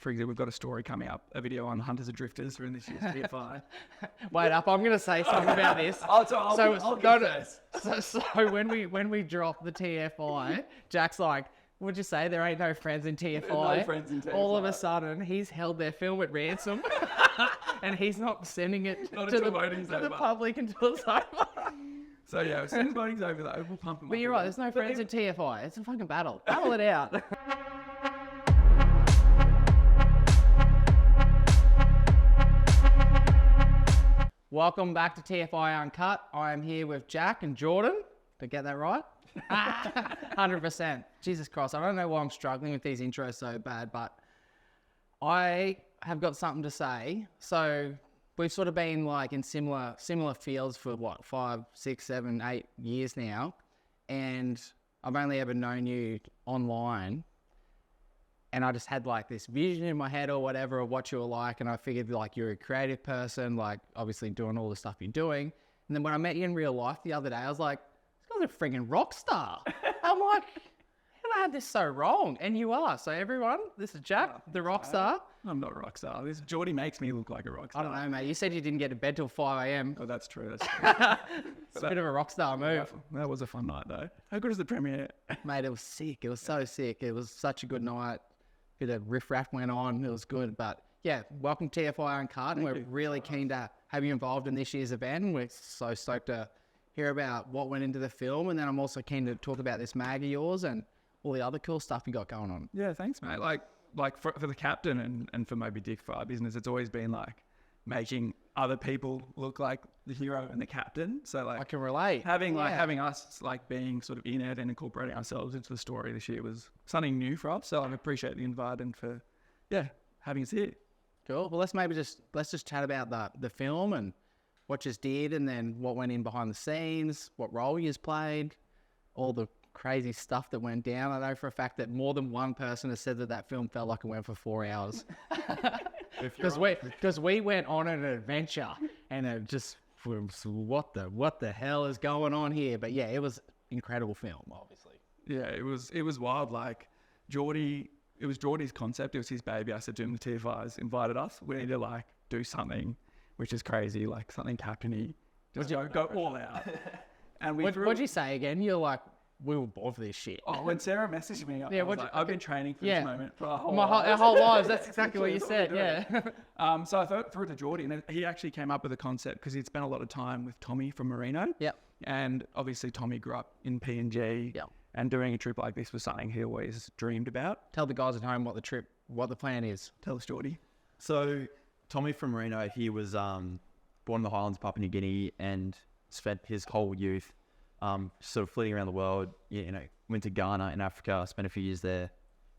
for example, we've got a story coming up, a video on hunters and drifters for in this year's TFI. Wait up, I'm going to say something about this. So when we drop the TFI, Jack's like, what'd you say? There ain't no friends in TFI. No friends in TFI. All of a sudden, he's held their film at ransom, and he's not sending it to the public until it's over. So yeah, as soon as voting's over, though, we'll pump them up. But you're right, there's no friends in TFI. It's a fucking battle. Battle it out. Welcome back to TFI Uncut. I am here with Jack and Jordan. Did I get that right? 100%. Jesus Christ, I don't know why I'm struggling with these intros so bad, but I have got something to say. So we've sort of been like in similar fields for what, 5, 6, 7, 8 years now. And I've only ever known you online. And I just had like this vision in my head or whatever of what you were like. And I figured like you're a creative person, like obviously doing all the stuff you're doing. And then when I met you in real life the other day, I was like, this guy's a friggin' rock star. I'm like, how did I have this so wrong? And you are. So everyone, this is Jack, the rock star. I'm not a rock star. Geordie makes me look like a rock star. I don't know, mate. You said you didn't get to bed till 5 a.m. Oh, that's true. It's a bit of a rock star move. That was a fun night though. How good is the premiere? Mate, it was sick. It was so sick. It was such a good night. Bit of riff-raff went on. It was good. But yeah, welcome to TFI Uncut. And we're really keen to have you involved in this year's event. And we're so stoked to hear about what went into the film. And then I'm also keen to talk about this mag of yours and all the other cool stuff you got going on. Yeah, thanks, mate. Like for the captain and for Moby Dick for our business, it's always been like making other people look like the hero and the captain. So like I can relate. Having us like being sort of in it and incorporating ourselves into the story this year was something new for us. So I appreciate the invite and for having us here. Cool. Well, let's just chat about the film and what you did, and then what went in behind the scenes, what role you played, all the crazy stuff that went down. I know for a fact that more than one person has said that film felt like it went for 4 hours. Because we went on an adventure and it just was, what the hell is going on here? But yeah, it was incredible film, obviously. Yeah, it was wild. Like it was Geordie's concept. It was his baby. I said to him, the TFIs invited us. We need to like do something which is crazy, like something captain-y. Just go all out. And what'd you say again? You're like, we were born for this shit. Oh, when Sarah messaged me, I was like, I've been training for this moment for our whole lives. That's exactly what you said, yeah. So I threw it to Geordie, and he actually came up with a concept because he'd spent a lot of time with Tommy from Marino. Yep. And obviously Tommy grew up in PNG. Yep. And doing a trip like this was something he always dreamed about. Tell the guys at home what the plan is. Tell us, Geordie. So Tommy from Marino, he was born in the Highlands, Papua New Guinea, and spent his whole youth sort of flitting around the world. Went to Ghana in Africa, spent a few years there,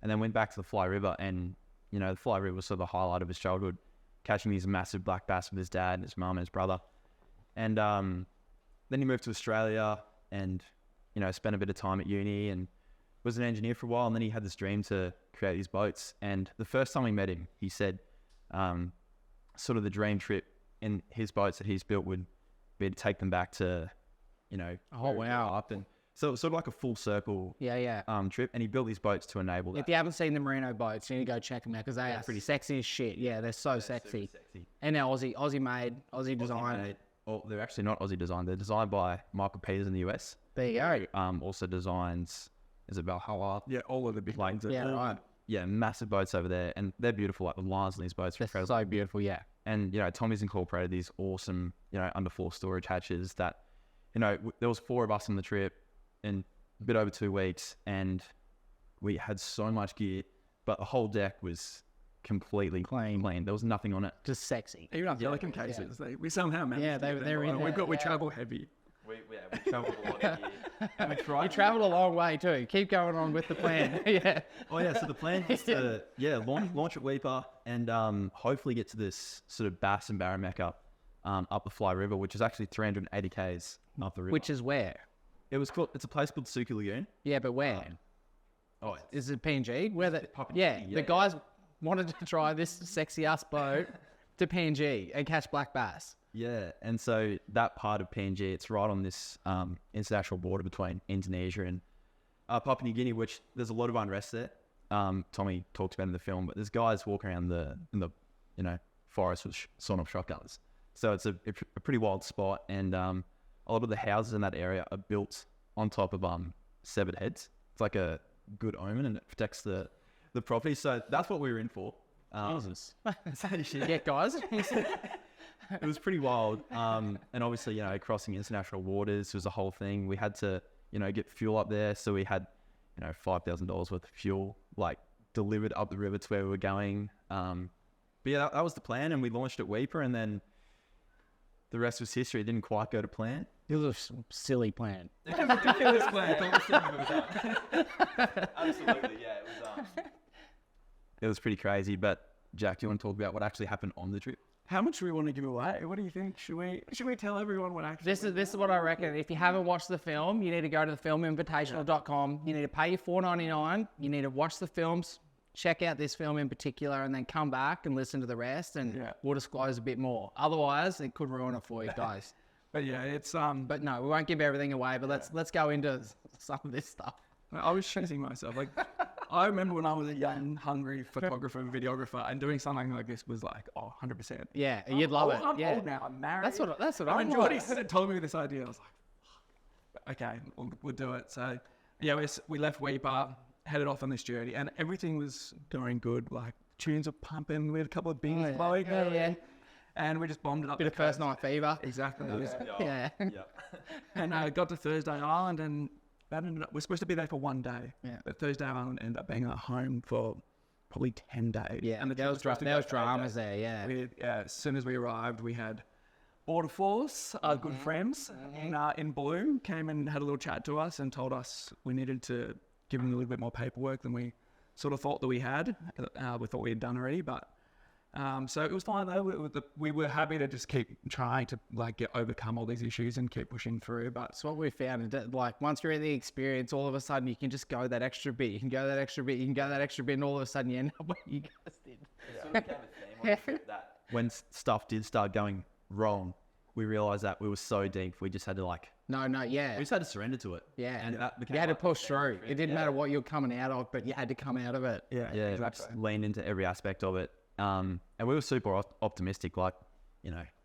and then went back to the Fly River. And the Fly River was sort of the highlight of his childhood, catching these massive black bass with his dad and his mum and his brother. And then he moved to Australia and spent a bit of time at uni and was an engineer for a while. And then he had this dream to create these boats. And the first time we met him, he said sort of the dream trip in his boats that he's built would be to take them back to oh wow, up. And so it was sort of like a full circle trip, and he built these boats to enable that. If you haven't seen the Marino boats, you need to go check them out because they are pretty sexy as shit. Yeah, they're so sexy. And they're Aussie made, Aussie designed. Oh, they're actually not Aussie designed. They're designed by Michael Peters in the US. There you go. Also designs, is it Valhalla? Yeah, all of the big lanes. Yeah, right. Yeah, massive boats over there, and they're beautiful. Like the lines on these boats are incredible. So beautiful, yeah. And Tommy's incorporated these awesome, underfloor storage hatches that, there was 4 of us on the trip in a bit over 2 weeks, and we had so much gear, but the whole deck was completely clean. There was nothing on it. Just sexy. Even our Pelican cases, we somehow managed. Yeah, they're in there. We travel heavy. We traveled a lot of gear. You travelled a long way too. Keep going on with the plan. Yeah. Oh yeah. So the plan is to launch at Weeper and hopefully get to this sort of bass and barra mecca up the Fly River, which is actually 380 k's up the river. Which is where? It's a place called Suki Lagoon. Yeah, but where? Is it PNG? Where the guys wanted to try this sexy ass boat to PNG and catch black bass. Yeah, and so that part of PNG, it's right on this international border between Indonesia and Papua New Guinea, which there's a lot of unrest there. Tommy talked about in the film, but there's guys walking around in the forest with sawn off shotguns. So it's a pretty wild spot, and a lot of the houses in that area are built on top of severed heads. It's like a good omen, and it protects the property. So that's what we were in for. Jesus. Yeah, guys. It was pretty wild. And obviously, crossing international waters was a whole thing. We had to, get fuel up there. So we had, $5,000 worth of fuel, like, delivered up the river to where we were going. But yeah, that was the plan. And we launched at Weeper, and then the rest was history. It didn't quite go to plan. It was a silly plan. Ridiculous plan. Absolutely, yeah. It was pretty crazy. But Jack, do you want to talk about what actually happened on the trip? How much do we want to give away? What do you think? Should we tell everyone what actually? This is what I reckon. If you haven't watched the film, you need to go to thefilminvitational.com. You need to pay your $4.99. You need to watch the films, check out this film in particular, and then come back and listen to the rest, and we'll disclose a bit more. Otherwise, it could ruin it for you guys. But yeah, it's But no, we won't give everything away. But let's go into some of this stuff. I was chasing myself. Like, I remember when I was a young, hungry photographer and videographer, and doing something like this was like, 100%. Yeah, you'd love it. I'm Yeah, old now. I'm married. that's what I I'm mean, like. Jordy told me this idea. I was like, okay, we'll do it. So yeah, we left Weeper, headed off on this journey, and everything was going good. Like, tunes were pumping. We had a couple of beers blowing. Yeah. And we just bombed it up. Bit of first night fever. Exactly. Yeah. And I got to Thursday Island, and that ended up, we're supposed to be there for 1 day. Yeah. But Thursday Island ended up being our home for probably 10 days. Yeah, And there was dramas there, yeah. As soon as we arrived, we had Border Force, our good friends in Bloom, came and had a little chat to us and told us we needed to give them a little bit more paperwork than we sort of thought that we had. We thought we had done already, but so it was fine though. We were happy to just keep trying to overcome all these issues and keep pushing through. But That's what we found. Like, once you're in the experience, all of a sudden you can just go that extra bit. You can go that extra bit. You can go that extra bit, and all of a sudden you end up where you guys did. That when stuff did start going wrong, we realized that we were so deep. We just had to Yeah. we just had to surrender to it. Yeah. And that became You had to push through. It didn't matter what you're coming out of, but you had to come out of it. Yeah, exactly. just lean into every aspect of it. And we were super optimistic. Like,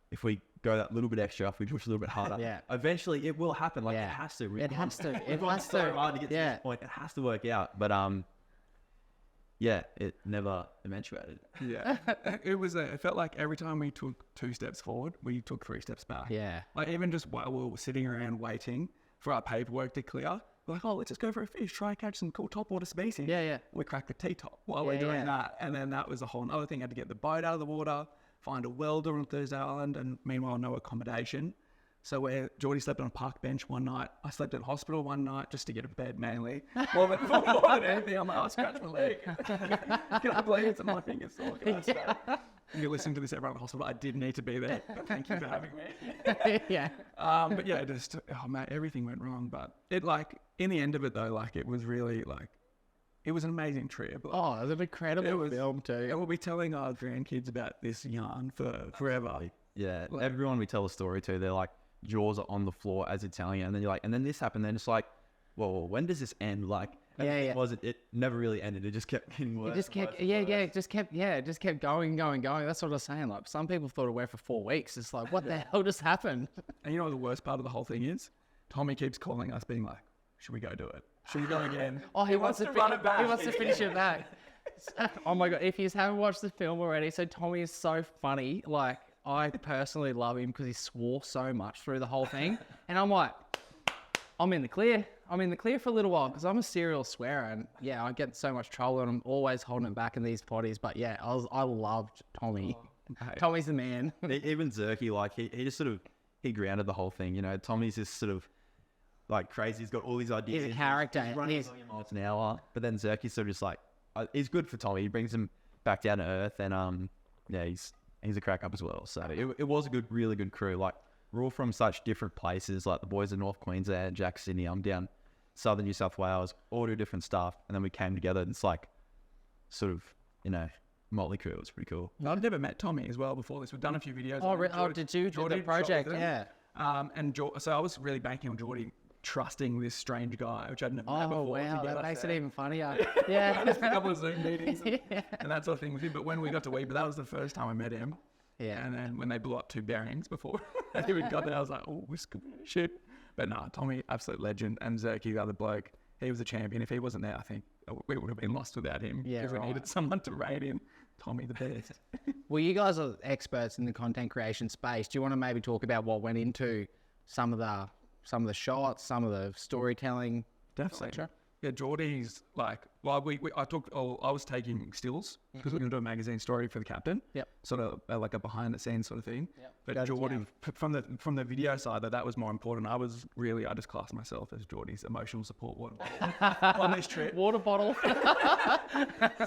if we go that little bit extra, if we push a little bit harder, eventually it will happen. Like, it has to. It has to. It It's has so to. hard to get to this point. It has to work out. But it never eventuated. Yeah, it felt like every time we took 2 steps forward, we took 3 steps back. Yeah. Like, even just while we were sitting around waiting for our paperwork to clear, we're like, let's just go for a fish, try and catch some cool topwater species. Yeah. We cracked the T-top while we're doing that. And then that was a whole other thing. Had to get the boat out of the water, find a welder on Thursday Island, and meanwhile, no accommodation. So Geordie slept on a park bench one night. I slept in hospital one night just to get a bed, mainly. More than anything, I'm like, I'll scratch my leg. Can I believe it's my finger's sore? If you're listening to this, everyone in the hospital, I did need to be there. But thank you for having me. Yeah. But yeah, mate, everything went wrong. But it, in the end of it though, it was really it was an amazing trip. It was an incredible film too. And we'll be telling our grandkids about this yarn for forever. Yeah, everyone we tell a story to, they're like, jaws are on the floor as it's telling you, and then you're like, and then this happened. Then it's like, well, when does this end? It never really ended. It just kept getting worse. It just kept, it just kept going. That's what I was saying. Like, some people thought it went for 4 weeks. It's like, what the hell just happened? And you know what the worst part of the whole thing is? Tommy keeps calling us, being like, "Should we go do it? Should we go again?" Oh, he wants to run it back. He wants to finish it back. Oh my god! If you haven't watched the film already, so Tommy is so funny. Like, I personally love him because he swore so much through the whole thing, and I'm like, I'm in the clear. I'm in the clear for a little while because I'm a serial swearer, and I get so much trouble, and I'm always holding it back in these potties. But yeah, I loved Tommy. Tommy's the man. Even Zerky, he just sort of grounded the whole thing. Tommy's just sort of crazy. He's got all these ideas. He's a character. He's running 1 million miles an hour. But then Zerky's sort of just he's good for Tommy. He brings him back down to earth, and he's a crack up as well. So it was a really good crew. We're all from such different places. Like, the boys in North Queensland, Jack, Sydney. I'm down southern New South Wales. All do different stuff, and then we came together. And it's sort of motley crew. It was pretty cool. I've never met Tommy as well before this. We've done a few videos. Did you do the project? Yeah. So I was really banking on Geordie trusting this strange guy, which I'd never met Oh, before. wow. to get That us makes it there. even funnier. Yeah. Just a couple of Zoom meetings and, Yeah. and that sort of thing with him. But when we got to Weeb, that was the first time I met him. Yeah. And then when they blew up 2 bearings before I even got there, I was like, oh, this could be shit. But nah, Tommy, absolute legend. And Zerky, the other bloke, he was a champion. If he wasn't there, I think we would have been lost without him. Yeah, Because we right. needed someone to rein in Tommy the best. Well, you guys are experts in the content creation space. Do you want to maybe talk about what went into some of the shots, some of the storytelling? Definitely. Etc.? Yeah, Geordie's like, well, I was taking stills because we were going to do a magazine story for the captain. Yep. Sort of like a behind the scenes sort of thing. Yep. But Got it, Geordie, from the video side, that was more important. I just classed myself as Geordie's emotional support water bottle on this trip. Water bottle.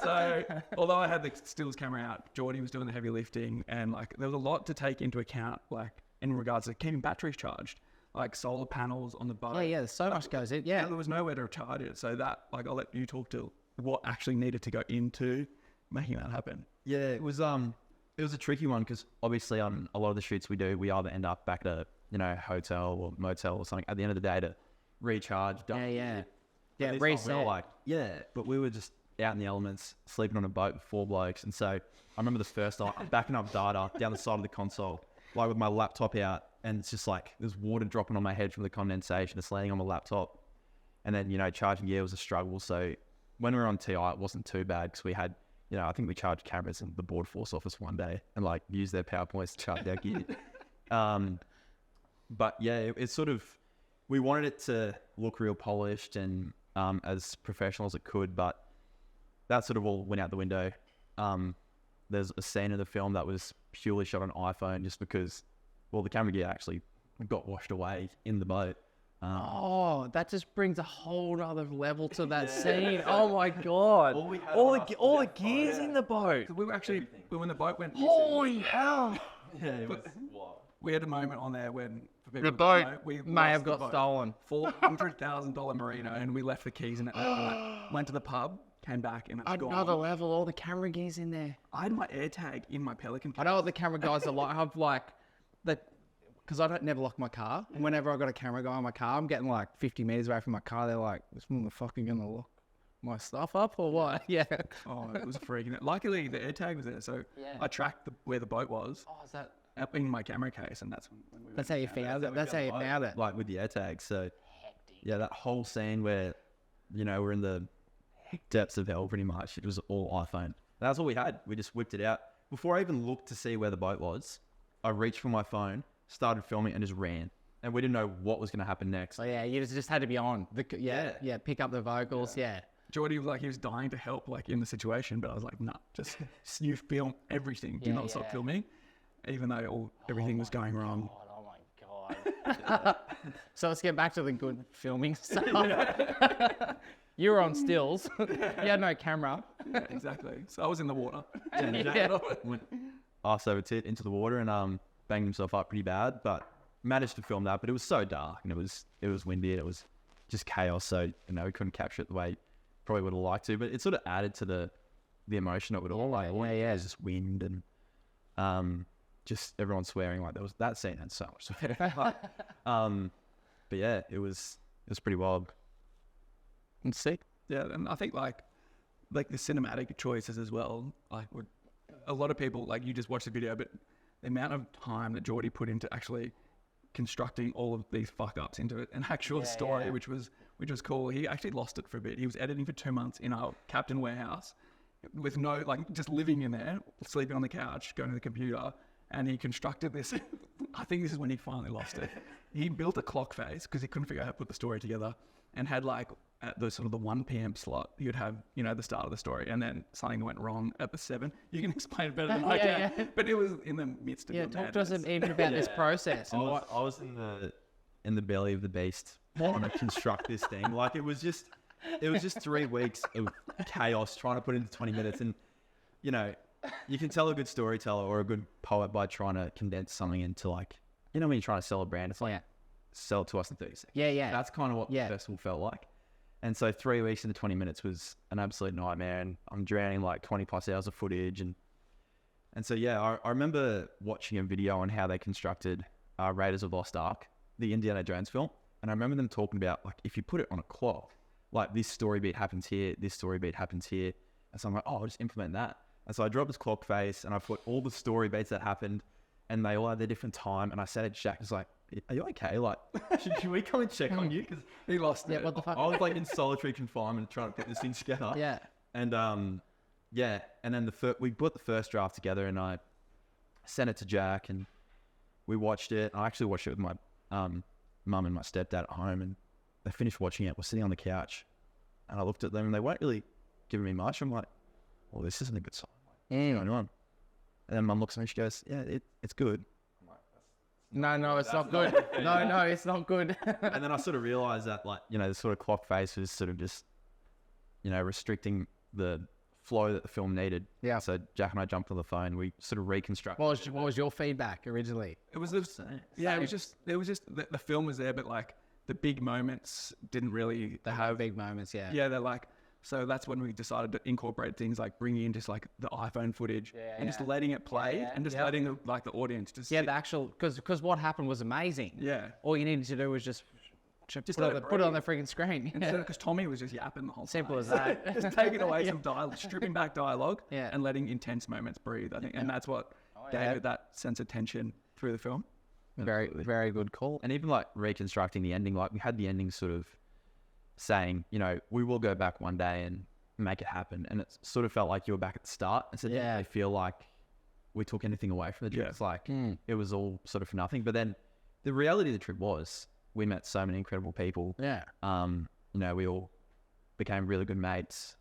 So although I had the stills camera out, Geordie was doing the heavy lifting, and like there was a lot to take into account, like in regards to keeping batteries charged, like solar panels on the boat. Yeah, there's so much goes in. Yeah. And there was nowhere to charge it. So that, like, I'll let you talk to what actually needed to go into making that happen. Yeah, it was a tricky one because obviously on a lot of the shoots we do, we either end up back at a hotel or motel or something at the end of the day to recharge. Yeah, yeah. Yeah, But this time we were reset. but we were just out in the elements, sleeping on a boat with 4 blokes. And so I remember the first night, I'm backing up data down the side of the console, like with my laptop out, and it's just like there's water dropping on my head from the condensation. It's landing on my laptop. And then, charging gear was a struggle. So when we were on TI, it wasn't too bad because we had, I think we charged cameras in the board force office one day and like used their PowerPoints to charge our gear. But yeah, it's sort of, we wanted it to look real polished and as professional as it could, but that sort of all went out the window. There's a scene in the film that was purely shot on iPhone just because, well, the camera gear actually got washed away in the boat. Oh, that just brings a whole other level to that scene. Oh my god! All the gears in the boat. So we were actually, when the boat went missing, Holy hell! Yeah, it was wild. we had a moment on there when, for people The that boat don't know, we may lost have the got boat. stolen. $400,000 Marino, and we left the keys in it that night. Went to the pub, came back, and it's Another gone. level. All the camera gears in there. I had my AirTag in my Pelican. I know what the camera guys are like. I've like that because I don't never lock my car. And whenever I got a camera guy in my car, I'm getting like 50 meters away from my car. They're like, "This motherfucker gonna lock my stuff up or what?" Yeah. Oh, it was freaking. Luckily, the AirTag was there, so Yeah. I tracked where the boat was Oh, is that? up in my camera case, and that's when we. That's how you found it. That's how you found it. Like with the AirTag. So yeah, that whole scene where, we're in the depths of hell pretty much. It was all iPhone. That's all we had. We just whipped it out. Before I even looked to see where the boat was, I reached for my phone, started filming, and just ran. And we didn't know what was going to happen next. So yeah, you just had to be on. Yeah. Pick up the vocals. Yeah. Jordy was like, he was dying to help, like in the situation, but I was like, nah, just you film everything. Do Yeah, not stop yeah. filming, even though everything was going wrong. Oh my god. So let's get back to the good filming stuff. You were on stills. You had no camera. Yeah, exactly. So I was in the water. Yeah. Went ass over tit into the water and banged himself up pretty bad, but managed to film that. But it was so dark and it was windy and it was just chaos. So we couldn't capture it the way probably would have liked to. But it sort of added to the emotion of it all. Like it was just wind and just everyone swearing. Like there was that scene had so much swearing. But yeah, it was pretty wild. And sick. Yeah, and I think like the cinematic choices as well. Like a lot of people, like you just watch the video, but the amount of time that Geordie put into actually constructing all of these fuck ups into an actual story, yeah. which was cool. He actually lost it for a bit. He was editing for 2 months in our captain warehouse with no, like, just living in there, sleeping on the couch, going to the computer, and he constructed this. I think this is when he finally lost it. He built a clock face because he couldn't figure out how to put the story together, and had like at the sort of the 1 p.m. slot, you'd have, the start of the story, and then something went wrong at the 7. You can explain it better than I can, Yeah. but it was in the midst of Yeah, your talk to us madness. even about this process. I And what, was in the belly of the beast trying to construct this thing. Like it was just 3 weeks of chaos trying to put into 20 minutes. And you can tell a good storyteller or a good poet by trying to condense something into like, when you're trying to sell a brand, it's like, yeah. sell it to us in 30 seconds. Yeah. That's kind of what Yeah. the festival felt like. And so 3 weeks into 20 minutes was an absolute nightmare. And I'm drowning like 20 plus hours of footage. And so, yeah, I remember watching a video on how they constructed Raiders of the Lost Ark, the Indiana Jones film. And I remember them talking about, like, if you put it on a clock, like this story beat happens here, this story beat happens here. And so I'm like, oh, I'll just implement that. And so I dropped this clock face and I put all the story beats that happened and they all had their different time. And I said to Jack, I was like, are you okay? Like, should we come and check on you? Because He lost it. Yeah, what the fuck? I was like in solitary confinement trying to put this thing together. Yeah. And yeah, and then we put the first draft together and I sent it to Jack and we watched it. I actually watched it with my mum and my stepdad at home, and they finished watching it. We're sitting on the couch and I looked at them and they weren't really giving me much. I'm like, well, this isn't a good sign. What's going on? And then mum looks at me and she goes, yeah, it's good. No, it's not good. No, it's not good. And then I sort of realized that, like, you know, the sort of clock face was sort of just, you know, restricting the flow that the film needed. Yeah. So Jack and I jumped on the phone. We sort of reconstructed. What was your feedback originally? It was it was just the film was there, but like the big moments didn't really The whole big moments, yeah. Yeah, they're like, so that's when we decided to incorporate things like bringing in just like the iPhone footage and just letting it play and just letting the audience just Yeah, the actual, because what happened was amazing. Yeah. All you needed to do was just let it put it on the freaking screen. Because Tommy was just yapping the whole time. Simple as that. Just taking away some dialogue, stripping back dialogue Yeah. and letting intense moments breathe, I think. And that's what gave it that sense of tension through the film. Very, very good call. And even like reconstructing the ending, like we had the ending sort of saying, you know, we will go back one day and make it happen. And it sort of felt like you were back at the start. And so didn't really feel like we took anything away from the trip. It's like it was all sort of for nothing. But then the reality of the trip was we met so many incredible people. Yeah. You know, we all became really good mates.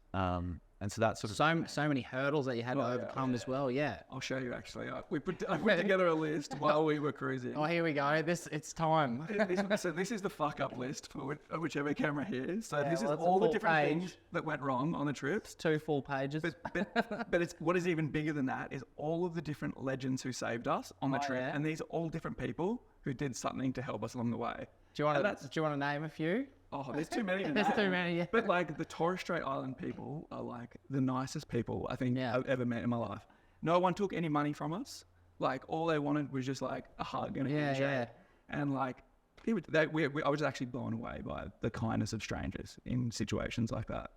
And so that's sort of So many hurdles that you had to overcome as well. Yeah. I'll show you actually. I put together a list while we were cruising. Oh, here we go. It's time. So this is the fuck up list for whichever camera here. So this is well, it's a all the full different page. things that went wrong on the trips. 2 full pages. But it's what is even bigger than that is all of the different legends who saved us on the trip, yeah. and these are all different people who did something to help us along the way. Do you want to name a few? Oh, there's too many. There's too many, yeah. But like the Torres Strait Island people are like the nicest people I think I've ever met in my life. No one took any money from us. Like all they wanted was just like a hug and a handshake. Yeah. And like I was actually blown away by the kindness of strangers in situations like that.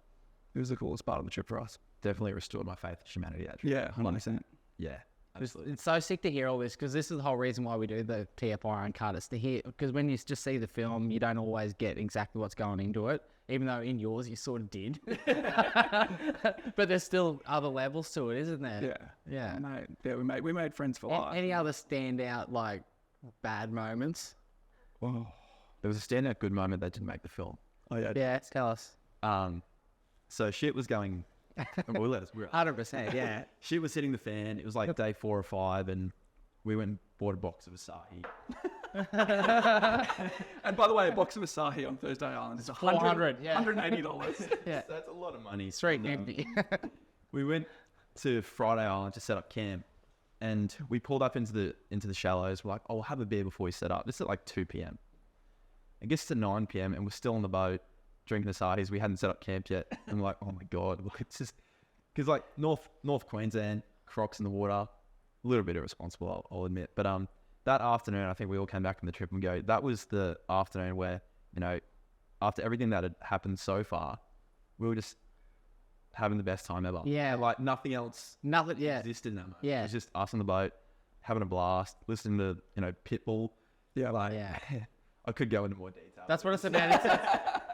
It was the coolest part of the trip for us. definitely restored my faith in humanity. Actually. Yeah, 100%. Yeah. It's so sick to hear all this because this is the whole reason why we do the TFI Uncut. It's to hear, because when you just see the film, you don't always get exactly what's going into it, even though in yours you sort of did. But there's still other levels to it, isn't there? Yeah. Yeah. Mate, yeah, we made friends for life. Any other standout like bad moments? Whoa. There was a standout good moment that didn't make the film. Oh yeah. Yeah, tell us. So shit was going. Well, let us. 100%. Yeah. Shit was hitting the fan. It was like day 4 or 5, and we went and bought a box of Asahi. And by the way, a box of Asahi on Thursday Island is $400, yeah. $180. Yeah. So that's a lot of money. Straight And, empty. we went to Friday Island to set up camp, and we pulled up into the shallows. We're like, oh, we'll have a beer before we set up. This is at like 2 p.m. It gets to 9 p.m. and we're still on the boat drinking Asahis. We hadn't set up camp yet. And we're like, oh my God, look, it's just because like North Queensland, crocs in the water, a little bit irresponsible, I'll admit. But that afternoon, I think we all came back from the trip and go, that was the afternoon where, you know, after everything that had happened so far, we were just having the best time ever. Yeah. Like nothing else existed in that moment. Yeah. It was just us on the boat, having a blast, listening to, you know, Pitbull. Yeah. Like, Yeah. I could go into more detail. That's what it's about.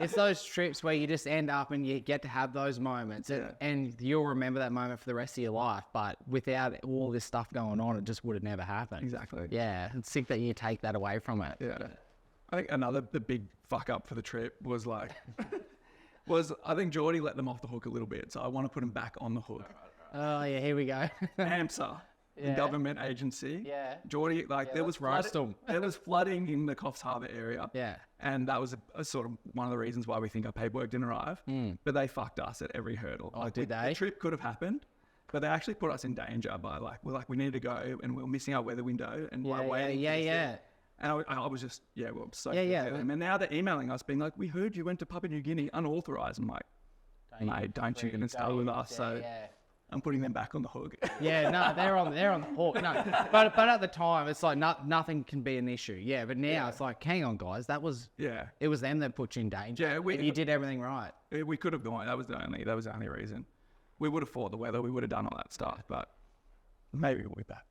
It's those trips where you just end up and you get to have those moments, and you'll remember that moment for the rest of your life. But without all this stuff going on, it just would have never happened. Exactly. Yeah, it's sick that you take that away from it. Yeah. I think the big fuck up for the trip was like, I think Geordie let them off the hook a little bit. So I want to put them back on the hook. Oh yeah, here we go. AMSA, the government agency. Yeah. Geordie, like there was roast 'em. there was flooding in the Coffs Harbour area. Yeah. And that was a sort of one of the reasons why we think our paperwork didn't arrive. But they fucked us at every hurdle. Oh, did they? The trip could have happened, but they actually put us in danger by we need to go, and we're missing our weather window, and we're waiting. Yeah. And I was just, well, so Yeah. And now they're emailing us being like, we heard you went to Papua New Guinea unauthorized. I'm like, mate, don't you get and start with us. So I'm putting them back on the hook. Yeah, no, they're on the hook. No, but at the time, it's like nothing can be an issue. Yeah, but now it's like, hang on, guys, it was them that put you in danger. Yeah, and you did everything right. We could have gone. That was the only reason. We would have fought the weather. We would have done all that stuff, but maybe we'll be back.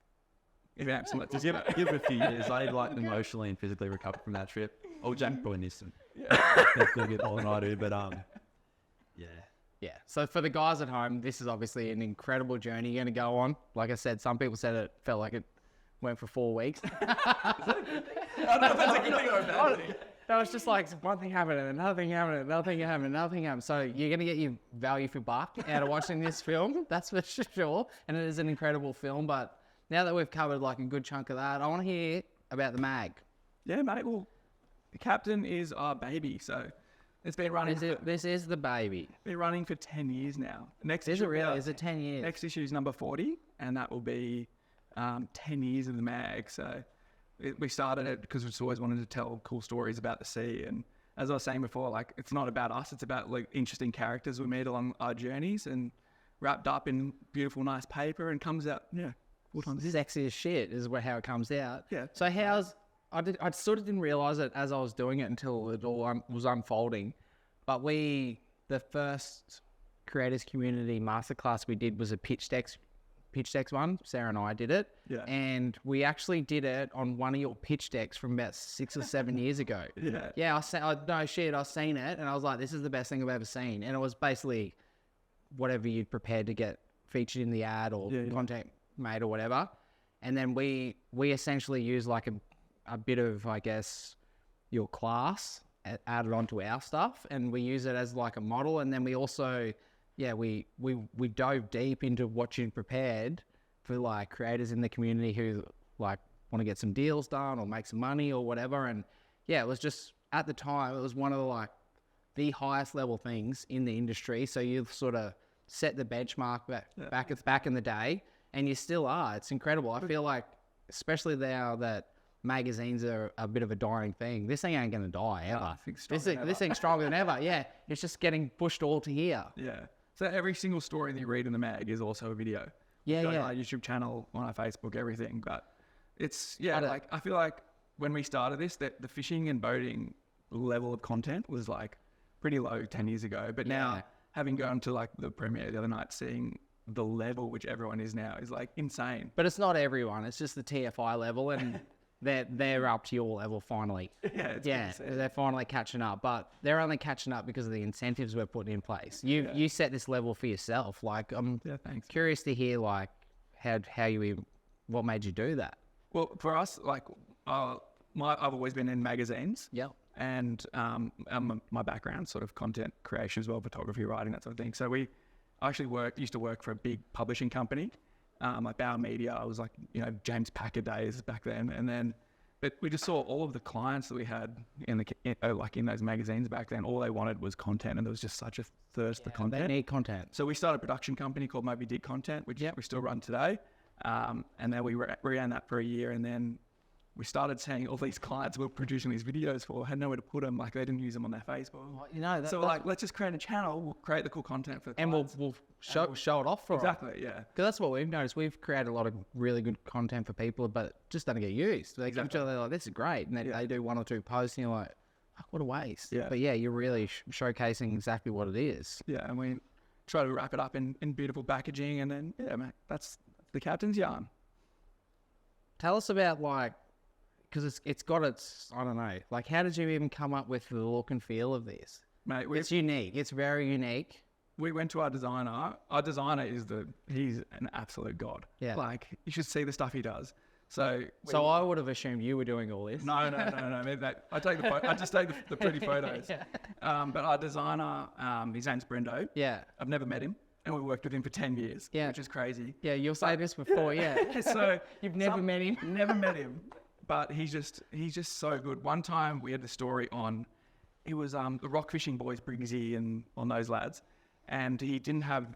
If absolutely, Just give it a few years. I like emotionally and physically recover from that trip. Oh, Jack probably needs some. That's a bit more than I do, but yeah. Yeah. So for the guys at home, this is obviously an incredible journey you're going to go on. Like I said, some people said it felt like it went for 4 weeks. I don't know if that's a good thing or a bad thing. No, it's just like one thing happened, another thing happened, another thing happened, another thing happened. So you're going to get your value for buck out of watching this film. That's for sure. And it is an incredible film. But now that we've covered like a good chunk of that, I want to hear about the mag. Yeah, mate. Well, the Captain is our baby, so it's been running. This is the baby. Been running for 10 years now. Is it really? Is it 10 years? Next issue is number 40, and that will be 10 years of the mag. So we started it because we just always wanted to tell cool stories about the sea. And as I was saying before, like, it's not about us. It's about like interesting characters we meet along our journeys, and wrapped up in beautiful, nice paper, and comes out. Yeah, full time. Sexy as shit is how it comes out. Yeah. So I sort of didn't realize it as I was doing it until it all was unfolding. But the first creators community masterclass we did was a pitch decks one. Sarah and I did it. Yeah. And we actually did it on one of your pitch decks from about 6 or 7 years ago. Yeah. Yeah, I've seen it, and I was like, this is the best thing I've ever seen. And it was basically whatever you'd prepared to get featured in the ad or content made or whatever. And then we essentially use like a bit of, I guess, your class added onto our stuff, and we use it as like a model. And then we also, we dove deep into what you prepared for like creators in the community who like want to get some deals done or make some money or whatever. And yeah, it was just, at the time, it was one of the highest level things in the industry. So you've sort of set the benchmark back in the day, and you still are. It's incredible. I feel like, especially now that magazines are a bit of a dying thing, this thing ain't going to die ever. This thing's stronger than ever. Yeah, it's just getting pushed all to here. Yeah. So every single story that you read in the mag is also a video. Yeah, on our YouTube channel, on our Facebook, everything. But it's, I feel like when we started this, that the fishing and boating level of content was like pretty low 10 years ago. But now, having gone to like the premiere the other night, seeing the level which everyone is now is like insane. But it's not everyone. It's just the TFI level, and they're up to your level finally. Yeah, they're finally catching up. But they're only catching up because of the incentives we're putting in place. You set this level for yourself. Like, I'm curious to hear like what made you do that. Well, for us, like I've always been in magazines. Yeah. And my background, sort of content creation as well, photography, writing, that sort of thing. So I actually used to work for a big publishing company, like Bauer Media. I was like, James Packer days back then. But we just saw all of the clients that we had in those magazines back then. All they wanted was content, and there was just such a thirst for content. They need content. So we started a production company called Moby Dick Content, which we still run today. And then we ran that for a year, and then we started seeing all these clients we were producing these videos for had nowhere to put them. Like, they didn't use them on their Facebook. So we're like, let's just create a channel. We'll create the cool content for the clients. And we'll show it off for Exactly, them. yeah. Because that's what we've noticed. We've created a lot of really good content for people, but just doesn't get used. They come to they're like, this is great. And they do 1 or 2 posts, and you're like, what a waste. Yeah. But yeah, you're really showcasing exactly what it is. Yeah, and we try to wrap it up in beautiful packaging, and then, mate, that's the Captain's yarn. Tell us about, like, because it's got its, I don't know, like, how did you even come up with the look and feel of this? Mate, it's unique. It's very unique. We went to our designer. Our designer he's an absolute god. Yeah. Like, you should see the stuff he does. So I would have assumed you were doing all this. No. I just take the pretty photos. But our designer, his name's Brendo. Yeah. I've never met him, and we worked with him for 10 years. Yeah. Which is crazy. Yeah, you'll say this before. Yeah. So you've never met him. Never met him. But he's just so good. One time we had the story on, it was the rock fishing boys, Briggsy and on those lads, and he didn't have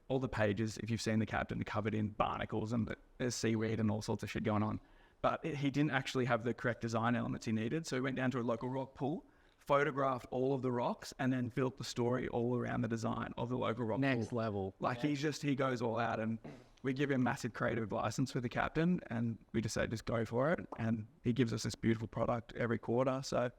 all the pages, if you've seen the Captain, covered in barnacles and there's seaweed and all sorts of shit going on. But he didn't actually have the correct design elements he needed, so he went down to a local rock pool, photographed all of the rocks and then built the story all around the design of the local rock Next pool. level. Like he goes all out, and we give him massive creative license with the captain, and we just say, just go for it. And he gives us this beautiful product every quarter. So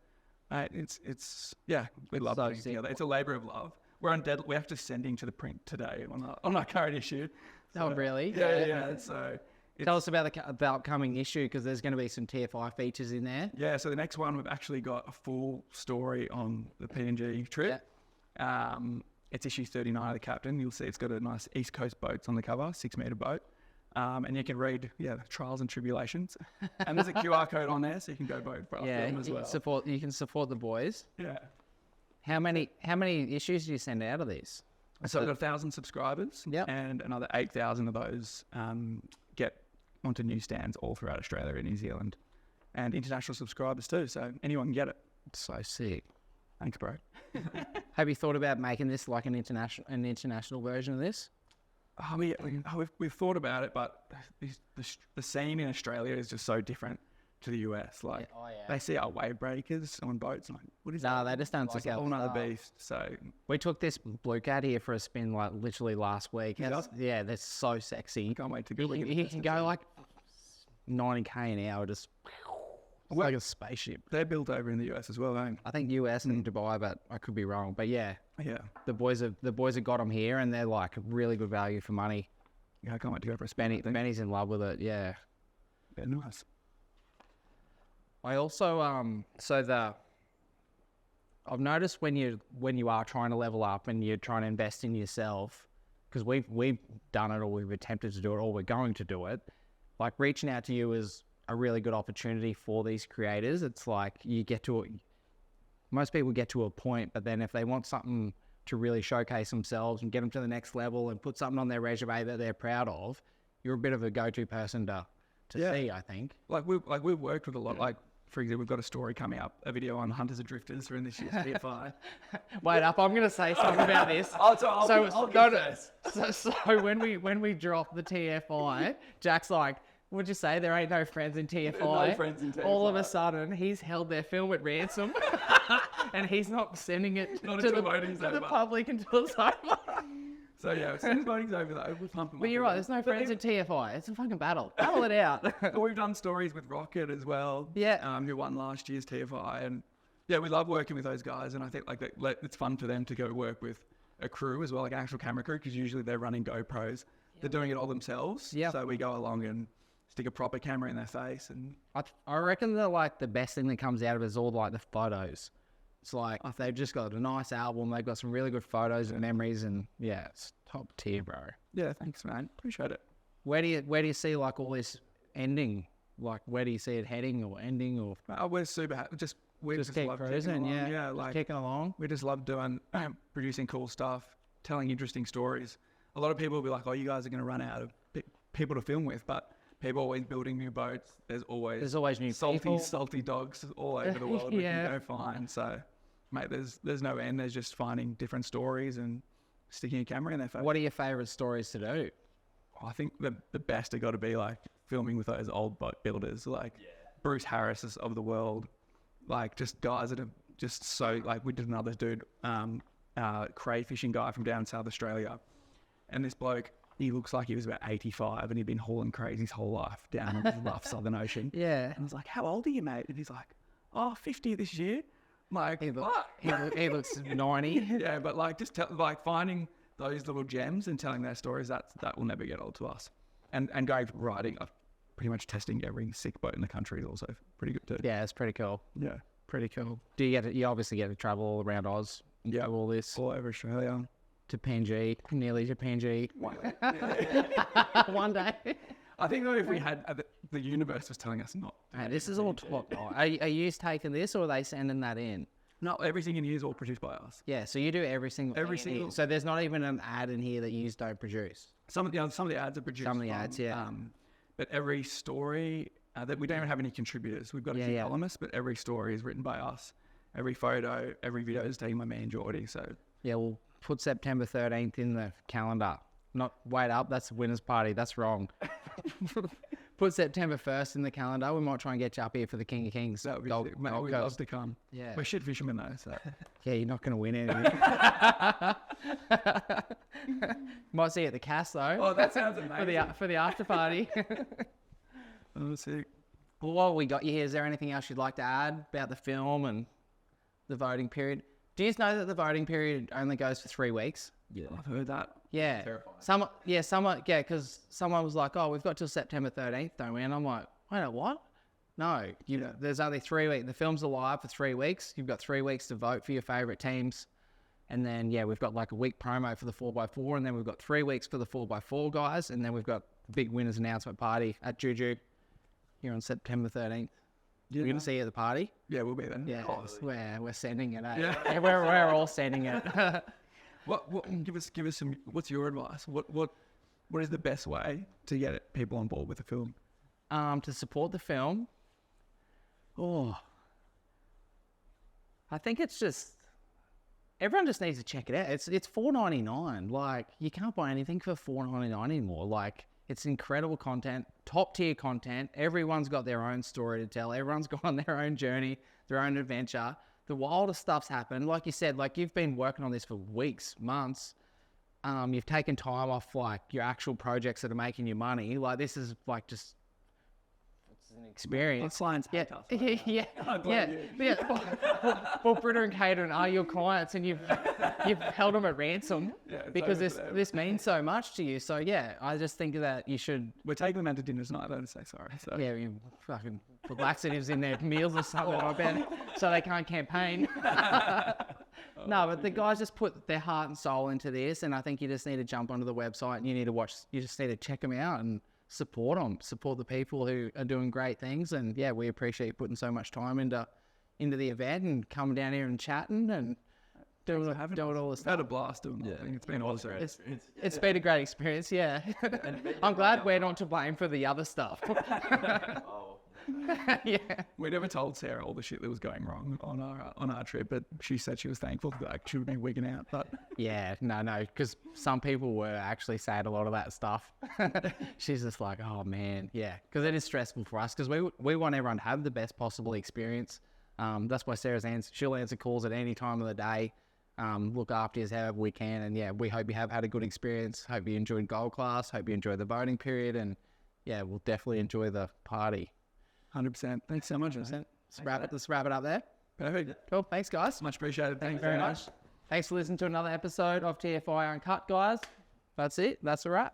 we love So putting it together. It's a labor of love. We're actually sending to the print today on our current issue. Oh, really? Yeah. So Tell us about the upcoming issue, because there's going to be some TFI features in there. yeah. So the next one, we've actually got a full story on the PNG trip. Yeah. It's issue 39 of the captain. You'll see it's got a nice East Coast boats on the cover, 6-meter boat. And you can read, the trials and tribulations. And there's a QR code on there, so you can go vote for our film as well. You can support the boys. Yeah. How many issues do you send out of these? So we've got 1,000 subscribers, Yep. and another 8,000 of those get onto newsstands all throughout Australia and New Zealand, and international subscribers too. So anyone can get it. So sick. Thanks, bro. Have you thought about making this like an international version of this? We've thought about it, but the scene in Australia is just so different to the US. Like they see our wave breakers on boats, and like, what is that? No, they just don't It's like a our whole nother stuff. beast. So We took this blue cat here for a spin like literally last week. Yeah, that's so sexy. can't wait to go. He can go like 90k an hour, just like a spaceship. They're built over in the US as well, eh? I think US and Dubai, but I could be wrong. But yeah, Yeah. the boys have got them here, and they're like really good value for money. Yeah, I can't wait to go for a spin. Benny's in love with it. Yeah. They're nice. I also I've noticed when you are trying to level up and you're trying to invest in yourself, because we've done it, or we've attempted to do it, or we're going to do it. Like reaching out to you is a really good opportunity for these creators. It's like most people get to a point, but then if they want something to really showcase themselves and get them to the next level and put something on their resume that they're proud of, you're a bit of a go-to person to see, I think. Like we've worked with a lot. Like for example, we've got a story coming up, a video on hunters and drifters for in this year's TFI. Wait up, I'm going to say something about this. So when we drop the TFI, Jack's like, what'd you say? There ain't no friends in TFI. No friends in TFI. All of a sudden, he's held their film at ransom, and he's not sending it Not to until the voting's over. public until it's over. So yeah, as soon as voting's over though, we'll pump them But up you're right, again. there's no friends in TFI. It's a fucking battle. Battle it out. But we've done stories with Rocket as well. Yeah. Who won last year's TFI, and yeah, we love working with those guys, and I think it's fun for them to go work with a crew as well, like actual camera crew, because usually they're running GoPros. They're doing it all themselves. Yeah. So we go along and stick a proper camera in their face, and I reckon that like the best thing that comes out of it is all like the photos. It's like if they've just got a nice album, they've got some really good photos and memories, and yeah, it's top tier, bro. yeah, thanks, man. Appreciate it. Where do you see like all this ending? Like where do you see it heading or ending, or We're super happy. We just just keep love cruising? ticking along. Yeah, like kicking along. we just love doing producing cool stuff, telling interesting stories. A lot of people will be like, "Oh, you guys are going to run out of people to film with," but people are always building new boats. There's always new people. salty dogs all over the world we Yeah. can go find. So, mate, there's no end. There's just finding different stories and sticking a camera in their face. What are your favourite stories to do? I think the best have got to be like filming with those old boat builders, like Bruce Harris's of the world, like just guys that are just so like we did another dude, crayfishing guy from down South Australia, and this bloke, he looks like he was about 85 and he'd been hauling crays his whole life down on the rough Southern Ocean. Yeah. And I was like, "How old are you, mate?" And he's like, "Oh, 50 this year." I'm like, what? He looks 90. Yeah, but like just finding those little gems and telling their stories, that will never get old to us. And going from riding, pretty much testing every sick boat in the country is also pretty good too. Yeah, it's pretty cool. Yeah. Pretty cool. You obviously get to travel all around Oz. Yeah. Do all this All over Australia. to PNG, nearly to PNG. One day. I think though if we had, the universe was telling us not. Man, this is all top. Are you taking this, or are they sending that in? No, everything in here is all produced by us. Yeah, so you do every single thing in here. So there's not even an ad in here that you don't produce. Some of the ads are produced. Some of the ads, yeah. But every story that we don't even have any contributors. We've got a few columnists, but every story is written by us. Every photo, every video is taken by me and Geordie. So Yeah, we'll put September 13th in the calendar. Not wait up, that's the winner's party. That's wrong. put September 1st in the calendar. We might try and get you up here for the King of Kings. That would be Gold- sick. Mate, Gold we'd Coast. love to come. Yeah. We're shit fishermen though, so. Yeah, you're not going to win anything. Might see you at the Cass though. Oh, that sounds amazing. For the after party. Oh, sick. Well, while we got you here, is there anything else you'd like to add about the film and the voting period? Do you know that the voting period only goes for 3 weeks? Yeah. I've heard that. Yeah. Terrifying. Because someone was like, oh, we've got till September 13th, don't we? And I'm like, wait, what? No, there's only 3 weeks. The film's alive for 3 weeks. You've got 3 weeks to vote for your favourite teams. And then, we've got like a week promo for the 4x4. And then we've got 3 weeks for the 4x4 guys. And then we've got the big winners announcement party at Juju here on September 13th. We're going to see you at the party. Yeah, we'll be there. Yeah, we're sending it. Eh? Yeah. We're all sending it. What? Give us some. What's your advice? What is the best way to get people on board with the film? To support the film. Oh, I think it's just everyone just needs to check it out. It's $4.99. Like you can't buy anything for $4.99 anymore. Like it's incredible content, top tier content. Everyone's got their own story to tell. Everyone's gone on their own journey, their own adventure. The wildest stuff's happened. Like you said, like you've been working on this for weeks, months. You've taken time off like your actual projects that are making you money. Like this is like just it's an experience. Clients Yeah, hate us. yeah. Well, Britta and Caden are your clients, and you've held them at ransom because this means so much to you. So yeah, I just think that you should. We're taking them out to dinner tonight, though, to say sorry. So. Yeah, you fucking put laxatives in their meals or something, I bet, so they can't campaign. No, but the guys just put their heart and soul into this, and I think you just need to jump onto the website and you just need to check them out and support them, support the people who are doing great things. And yeah, we appreciate you putting so much time into the event and coming down here and chatting and doing all this stuff. Had a blast doing that. It's been awesome. It's been a great experience, yeah. I'm glad we're not to blame for the other stuff. Yeah. We never told Sarah all the shit that was going wrong on our trip, but she said she was thankful. Like she would have been wigging out, but yeah, no, because some people were actually saying a lot of that stuff. She's just like, oh man, yeah, because it is stressful for us because we want everyone to have the best possible experience. That's why she'll answer calls at any time of the day. Look after us however we can, and yeah, we hope you have had a good experience. Hope you enjoyed Gold Class. Hope you enjoyed the voting period, and yeah, we'll definitely enjoy the party. 100%. Thanks so much. Let's wrap it up there. Perfect. Cool. Thanks, guys. Much appreciated. Thank you very much. Thanks for listening to another episode of TFI Uncut, guys. That's it. That's a wrap.